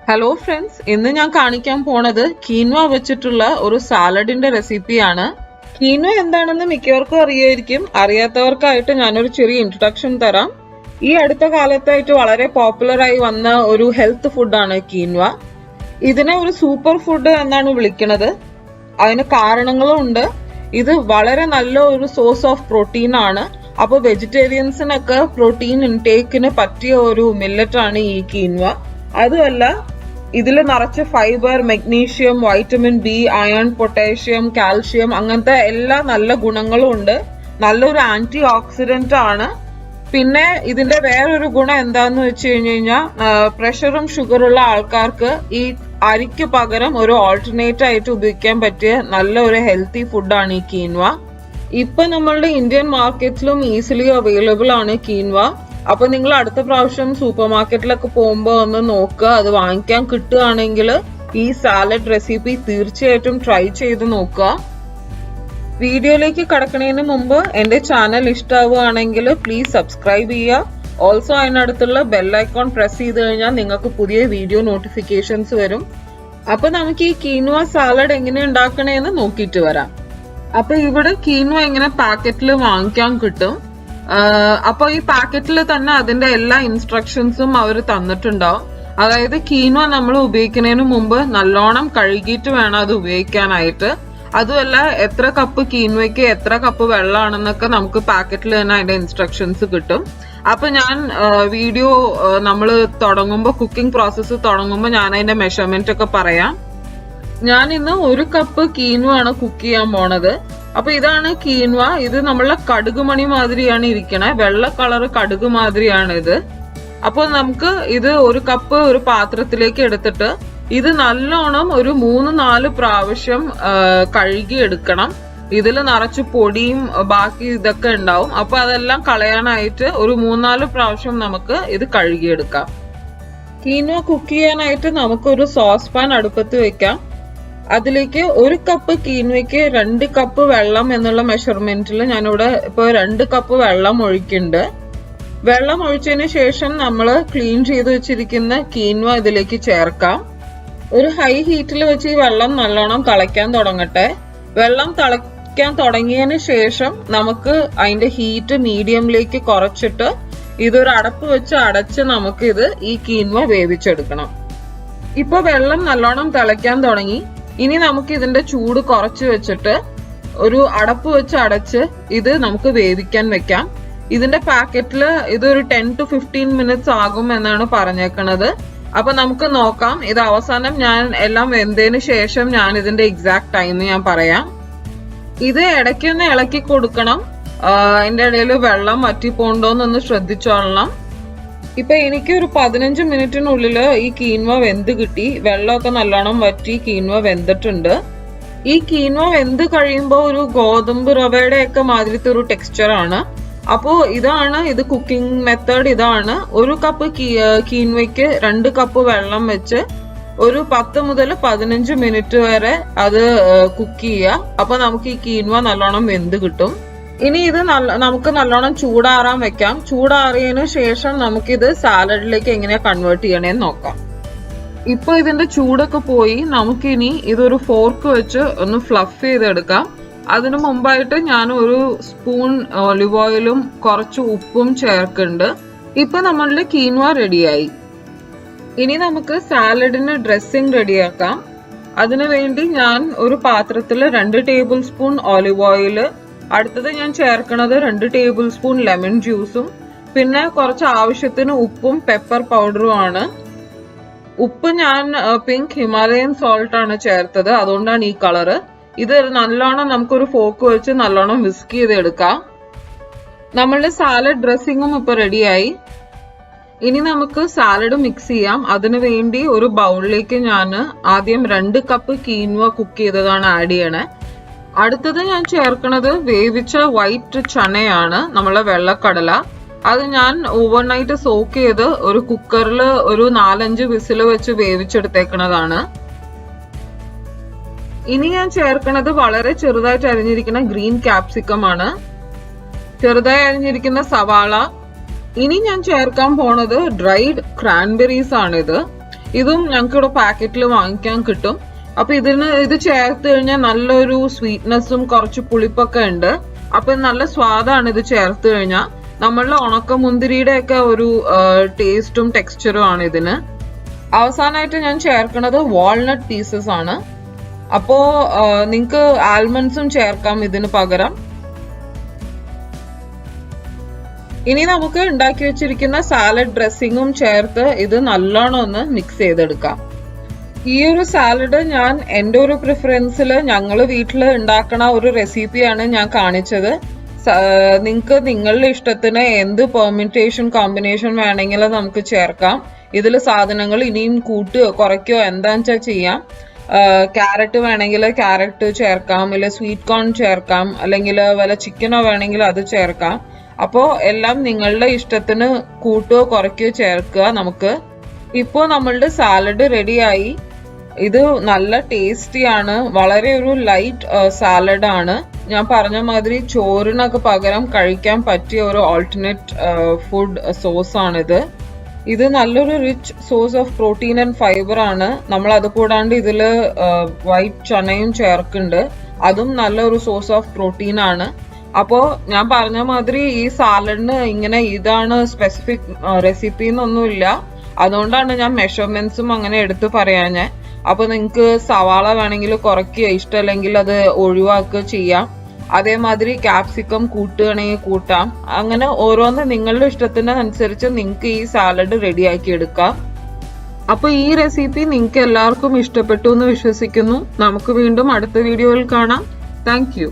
Hello friends, ഇന്ന് ഞാൻ കാണിക്കാൻ പോണത് കീൻവ വെച്ചിട്ടുള്ള ഒരു സാലഡിന്റെ റെസിപ്പിയാണ്. കീൻവ എന്താണെന്ന് മിക്കവർക്കും അറിയായിരിക്കും. അറിയാത്തവർക്കായിട്ട് ഞാനൊരു ചെറിയ ഇൻട്രൊഡക്ഷൻ തരാം. ഈ അടുത്ത കാലത്തായിട്ട് വളരെ പോപ്പുലർ ആയി വന്ന ഒരു ഹെൽത്ത് ഫുഡാണ് കീൻവ. ഇതിനെ ഒരു സൂപ്പർ ഫുഡ് എന്നാണ് വിളിക്കുന്നത്. അതിന് കാരണങ്ങളും ഉണ്ട്. ഇത് വളരെ നല്ല ഒരു സോഴ്സ് ഓഫ് പ്രോട്ടീൻ ആണ്. അപ്പോൾ വെജിറ്റേറിയൻസിനൊക്കെ പ്രോട്ടീൻ ഇൻടേക്കിന് പറ്റിയ ഒരു മില്ലറ്റ് ആണ് ഈ കീൻവ. അതുമല്ല, ഇതിൽ നിറച്ച് fibre, magnesium, vitamin B, iron, potassium, calcium അങ്ങനത്തെ എല്ലാ നല്ല ഗുണങ്ങളും ഉണ്ട്. നല്ലൊരു ആന്റി ഓക്സിഡന്റ് ആണ്. പിന്നെ ഇതിന്റെ വേറൊരു ഗുണം എന്താന്ന് വെച്ച് കഴിഞ്ഞാൽ പ്രഷറും ഷുഗറുള്ള ആൾക്കാർക്ക് ഈ അരിക്ക് പകരം ഒരു ഓൾട്ടർനേറ്റ് ആയിട്ട് ഉപയോഗിക്കാൻ പറ്റിയ നല്ല ഒരു ഹെൽത്തി ഫുഡാണ് ഈ കീൻവ. ഇപ്പൊ നമ്മളുടെ ഇന്ത്യൻ മാർക്കറ്റിലും ഈസിലി അവൈലബിൾ ആണ് കീൻവ. അപ്പൊ നിങ്ങൾ അടുത്ത പ്രാവശ്യം സൂപ്പർ മാർക്കറ്റിലൊക്കെ പോകുമ്പോ ഒന്ന് നോക്കുക. അത് വാങ്ങിക്കാൻ കിട്ടുകയാണെങ്കിൽ ഈ സാലഡ് റെസിപ്പി തീർച്ചയായിട്ടും ട്രൈ ചെയ്ത് നോക്കുക. വീഡിയോയിലേക്ക് കടക്കുന്നതിന് മുമ്പ് എന്റെ ചാനൽ ഇഷ്ടമാവുകയാണെങ്കിൽ പ്ലീസ് സബ്സ്ക്രൈബ് ചെയ്യുക. ഓൾസോ അതിനടുത്തുള്ള ബെല്ലൈക്കോൺ പ്രസ് ചെയ്ത് കഴിഞ്ഞാൽ നിങ്ങൾക്ക് പുതിയ വീഡിയോ നോട്ടിഫിക്കേഷൻസ് വരും. അപ്പൊ നമുക്ക് ഈ കീൻവ സാലഡ് എങ്ങനെ ഉണ്ടാക്കണേന്ന് നോക്കിയിട്ട് വരാം. അപ്പൊ ഇവിടെ കീൻവ ഇങ്ങനെ പാക്കറ്റിൽ വാങ്ങിക്കാൻ കിട്ടും. അപ്പൊ ഈ പാക്കറ്റിൽ തന്നെ അതിന്റെ എല്ലാ ഇൻസ്ട്രക്ഷൻസും അവർ തന്നിട്ടുണ്ടാവും. അതായത് കീൻവ നമ്മൾ ഉപയോഗിക്കുന്നതിന് മുമ്പ് നല്ലോണം കഴുകിയിട്ട് വേണം അത് ഉപയോഗിക്കാനായിട്ട്. അതുമല്ല, എത്ര കപ്പ് കീൻവയ്ക്ക് എത്ര കപ്പ് വെള്ളമാണെന്നൊക്കെ നമുക്ക് പാക്കറ്റിൽ തന്നെ അതിന്റെ ഇൻസ്ട്രക്ഷൻസ് കിട്ടും. അപ്പൊ ഞാൻ വീഡിയോ നമ്മൾ തുടങ്ങുമ്പോൾ, കുക്കിംഗ് പ്രോസസ്സ് തുടങ്ങുമ്പോൾ ഞാൻ അതിന്റെ മെഷർമെന്റ് ഒക്കെ പറയാം. ഞാൻ ഇന്ന് 1 കപ്പ് കീൻവ ആണ് കുക്ക് ചെയ്യാൻ പോണത്. അപ്പൊ ഇതാണ് കീൻവ. ഇത് നമ്മളെ കടുകുമണി മാതിരിയാണ് ഇരിക്കണേ. വെള്ള കളർ കടുക് മാതിരിയാണ് ഇത്. അപ്പൊ നമുക്ക് ഇത് 1 കപ്പ് ഒരു പാത്രത്തിലേക്ക് എടുത്തിട്ട് ഇത് നല്ലോണം ഒരു 3-4 പ്രാവശ്യം കഴുകി എടുക്കണം. ഇതിൽ നിറച്ച് പൊടിയും ബാക്കി ഇതൊക്കെ ഉണ്ടാവും. അപ്പൊ അതെല്ലാം കളയാനായിട്ട് ഒരു 3-4 പ്രാവശ്യം നമുക്ക് ഇത് കഴുകിയെടുക്കാം. കീൻവ കുക്ക് ചെയ്യാനായിട്ട് നമുക്കൊരു സോസ് പാൻ അടുപ്പത്ത് വെക്കാം. അതിലേക്ക് 1 കപ്പ് കീൻവയ്ക്ക് 2 കപ്പ് വെള്ളം എന്നുള്ള മെഷർമെന്റിൽ ഞാനിവിടെ ഇപ്പൊ 2 കപ്പ് വെള്ളം ഒഴിക്കുന്നുണ്ട്. വെള്ളം ഒഴിച്ചതിന് ശേഷം നമ്മൾ ക്ലീൻ ചെയ്ത് വെച്ചിരിക്കുന്ന കീൻവ ഇതിലേക്ക് ചേർക്കാം. ഒരു ഹൈ ഹീറ്റിൽ വെച്ച് ഈ വെള്ളം നല്ലോണം തിളയ്ക്കാൻ തുടങ്ങട്ടെ. വെള്ളം തിളയ്ക്കാൻ തുടങ്ങിയതിന് ശേഷം നമുക്ക് അതിന്റെ ഹീറ്റ് മീഡിയമിലേക്ക് കുറച്ചിട്ട് ഇതൊരു അടപ്പ് വെച്ച് അടച്ച് നമുക്ക് ഇത് ഈ കീൻവ വേവിച്ചെടുക്കണം. ഇപ്പൊ വെള്ളം നല്ലോണം തിളയ്ക്കാൻ തുടങ്ങി. ഇനി നമുക്ക് ഇതിന്റെ ചൂട് കുറച്ച് വെച്ചിട്ട് ഒരു അടപ്പ് വെച്ച് അടച്ച് ഇത് നമുക്ക് വേവിക്കാൻ വെക്കാം. ഇതിന്റെ പാക്കറ്റില് ഇതൊരു 10 to 15 മിനിറ്റ്സ് ആകും എന്നാണ് പറഞ്ഞേക്കണത്. അപ്പൊ നമുക്ക് നോക്കാം. ഇത് അവസാനം ഞാൻ എല്ലാം വെന്തതിന് ശേഷം ഞാൻ ഇതിന്റെ എക്സാക്ട് ടൈം ഞാൻ പറയാം. ഇത് ഇടയ്ക്കൊന്ന് ഇളക്കി കൊടുക്കണം. അതിന്റെ ഇടയിൽ വെള്ളം വറ്റി പോണ്ടോന്നൊന്ന് ശ്രദ്ധിച്ചോളണം. ഇപ്പൊ എനിക്ക് ഒരു 15 മിനിറ്റിനുള്ളിൽ ഈ കീൻവ വെന്ത് കിട്ടി. വെള്ളമൊക്കെ നല്ലോണം വറ്റി കീൻവ വെന്തിട്ടുണ്ട്. ഈ കീൻവ വെന്ത് കഴിയുമ്പോൾ ഒരു ഗോതമ്പ് റവയുടെ ഒക്കെ മാതിരത്തെ ഒരു ടെക്സ്ചർ ആണ്. അപ്പോ ഇതാണ് ഇത് കുക്കിംഗ് മെത്തേഡ്. ഇതാണ് 1 കപ്പ് കീൻവയ്ക്ക് 2 കപ്പ് വെള്ളം വെച്ച് ഒരു 10 മുതൽ 15 മിനിറ്റ് വരെ അത് കുക്ക് ചെയ്യുക. അപ്പൊ നമുക്ക് ഈ കീൻവ നല്ലോണം വെന്ത് കിട്ടും. ഇനി ഇത് നമുക്ക് നല്ലോണം ചൂടാറാൻ വെക്കാം. ചൂടാറിയതിനു ശേഷം നമുക്കിത് സാലഡിലേക്ക് എങ്ങനെ കൺവേർട്ട് ചെയ്യണേന്ന് നോക്കാം. ഇപ്പൊ ഇതിന്റെ ചൂടൊക്കെ പോയി. നമുക്കിനി ഇതൊരു ഫോർക്ക് വെച്ച് ഒന്ന് ഫ്ലഫ് ചെയ്തെടുക്കാം. അതിനു മുമ്പായിട്ട് ഞാൻ ഒരു സ്പൂൺ ഒലിവ് ഓയിലും കുറച്ച് ഉപ്പും ചേർക്കുന്നുണ്ട്. ഇപ്പൊ നമ്മളുടെ കീൻവ റെഡിയായി. ഇനി നമുക്ക് സാലഡിന് ഡ്രസ്സിംഗ് റെഡിയാക്കാം. അതിനു വേണ്ടി ഞാൻ ഒരു പാത്രത്തിൽ 2 ടേബിൾ സ്പൂൺ ഒലിവ് ഓയില്, അടുത്തത് ഞാൻ ചേർക്കുന്നത് 2 ടേബിൾ സ്പൂൺ ലെമൺ ജ്യൂസും പിന്നെ കുറച്ച് ആവശ്യത്തിന് ഉപ്പും പെപ്പർ പൗഡറും ആണ്. ഉപ്പ് ഞാൻ പിങ്ക് ഹിമാലയൻ സോൾട്ട് ആണ് ചേർത്തത്, അതുകൊണ്ടാണ് ഈ കളറ്. ഇത് നല്ലോണം നമുക്കൊരു ഫോർക്ക് വെച്ച് നല്ലോണം വിസ്ക് ചെയ്തെടുക്കാം. നമ്മളുടെ സാലഡ് ഡ്രസ്സിങ്ങും ഇപ്പൊ റെഡിയായി. ഇനി നമുക്ക് സാലഡ് മിക്സ് ചെയ്യാം. അതിനു വേണ്ടി ഒരു ബൗളിലേക്ക് ഞാൻ ആദ്യം 2 കപ്പ് കീൻവ കുക്ക് ചെയ്തതാണ് ആഡ് ചെയ്യണേ. അടുത്തത് ഞാൻ ചേർക്കുന്നത് വേവിച്ച വൈറ്റ് ചണയാണ്, നമ്മളെ വെള്ളക്കടല. അത് ഞാൻ ഓവർനൈറ്റ് സോക്ക് ചെയ്ത് ഒരു കുക്കറിൽ ഒരു 4-5 വിസിൽ വെച്ച് വേവിച്ചെടുത്തേക്കണതാണ്. ഇനി ഞാൻ ചേർക്കുന്നത് വളരെ ചെറുതായിട്ട് അരിഞ്ഞിരിക്കുന്ന ഗ്രീൻ ക്യാപ്സിക്കം ആണ്, ചെറുതായി അരിഞ്ഞിരിക്കുന്ന സവാള. ഇനി ഞാൻ ചേർക്കാൻ പോണത് ഡ്രൈഡ് ക്രാൻബെറീസ് ആണിത്. ഇതും ഞങ്ങൾക്ക് ഇവിടെ പാക്കറ്റിൽ വാങ്ങിക്കാൻ കിട്ടും. അപ്പൊ ഇത് ചേർത്ത് കഴിഞ്ഞാൽ നല്ലൊരു സ്വീറ്റ്നെസ്സും കുറച്ച് പുളിപ്പൊക്കെ ഉണ്ട്. അപ്പൊ നല്ല സ്വാദാണ് ഇത് ചേർത്ത് കഴിഞ്ഞാൽ. നമ്മളുടെ ഉണക്കമുന്തിരിയുടെ ഒക്കെ ഒരു ടേസ്റ്റും ടെക്സ്ചറും ആണ് ഇതിന്. അവസാനമായിട്ട് ഞാൻ ചേർക്കുന്നത് വാൾനട്ട് പീസസ് ആണ്. അപ്പോ നിങ്ങക്ക് ആൽമണ്ട്സും ചേർക്കാം ഇതിന് പകരം. ഇനി നമുക്ക് ഉണ്ടാക്കി വെച്ചിരിക്കുന്ന സാലഡ് ഡ്രസ്സിങ്ങും ചേർത്ത് ഇത് നല്ലോണം ഒന്ന് മിക്സ് ചെയ്തെടുക്കാം. ഈ ഒരു സാലഡ് ഞാൻ എൻ്റെ ഒരു പ്രിഫറൻസിൽ ഞങ്ങൾ വീട്ടിൽ ഉണ്ടാക്കണ ഒരു റെസിപ്പിയാണ് ഞാൻ കാണിച്ചത്. നിങ്ങൾക്ക് നിങ്ങളുടെ ഇഷ്ടത്തിന് എന്ത് പെർമ്യൂട്ടേഷൻ കോമ്പിനേഷൻ വേണമെങ്കിലും നമുക്ക് ചേർക്കാം. ഇതിൽ സാധനങ്ങൾ ഇനിയും കൂട്ടുകയോ കുറയ്ക്കുകയോ എന്താണെന്ന് വെച്ചാൽ ചെയ്യാം. ക്യാരറ്റ് വേണമെങ്കിൽ ക്യാരറ്റ് ചേർക്കാം, ഇല്ല സ്വീറ്റ് കോൺ ചേർക്കാം, അല്ലെങ്കിൽ വല്ല ചിക്കനോ വേണമെങ്കിൽ അത് ചേർക്കാം. അപ്പോ എല്ലാം നിങ്ങളുടെ ഇഷ്ടത്തിന് കൂട്ടുകയോ കുറയ്ക്കുകയോ ചേർക്കുക. നമുക്ക് ഇപ്പോ നമ്മളുടെ സാലഡ് റെഡിയായി. ഇത് നല്ല ടേസ്റ്റിയാണ്, വളരെ ഒരു ലൈറ്റ് സാലഡ് ആണ്. ഞാൻ പറഞ്ഞ മാതിരി ചോറിനൊക്കെ പകരം കഴിക്കാൻ പറ്റിയ ഒരു ഓൾട്ടർനേറ്റ് ഫുഡ് സോസ് ആണിത്. ഇത് നല്ലൊരു rich source of protein and fibre ആണ്. നമ്മൾ അത് കൂടാണ്ട് ഇതില് വൈറ്റ് ചനയും ചേർക്കുന്നുണ്ട്, അതും നല്ലൊരു സോഴ്സ് ഓഫ് പ്രോട്ടീൻ ആണ്. അപ്പോ ഞാൻ പറഞ്ഞ മാതിരി ഈ സാലഡിന് ഇങ്ങനെ ഇതാണ് സ്പെസിഫിക് റെസിപ്പി എന്നൊന്നുമില്ല. അതുകൊണ്ടാണ് ഞാൻ മെഷർമെന്റ്സും അങ്ങനെ എടുത്ത് പറയാഞ്ഞേ. അപ്പൊ നിങ്ങക്ക് സവാള വേണമെങ്കിൽ കുറയ്ക്കുക, ഇഷ്ടമല്ലെങ്കിൽ അത് ഒഴിവാക്കുക ചെയ്യാം. അതേമാതിരി ക്യാപ്സിക്കം കൂട്ടുകയാണെങ്കിൽ കൂട്ടാം. അങ്ങനെ ഓരോന്ന് നിങ്ങളുടെ ഇഷ്ടത്തിന് അനുസരിച്ച് നിങ്ങൾക്ക് ഈ സാലഡ് റെഡിയാക്കി എടുക്കാം. അപ്പൊ ഈ റെസിപ്പി നിങ്ങൾക്ക് എല്ലാവർക്കും ഇഷ്ടപ്പെട്ടു എന്ന് വിശ്വസിക്കുന്നു. നമുക്ക് വീണ്ടും അടുത്ത വീഡിയോയിൽ കാണാം. Thank you.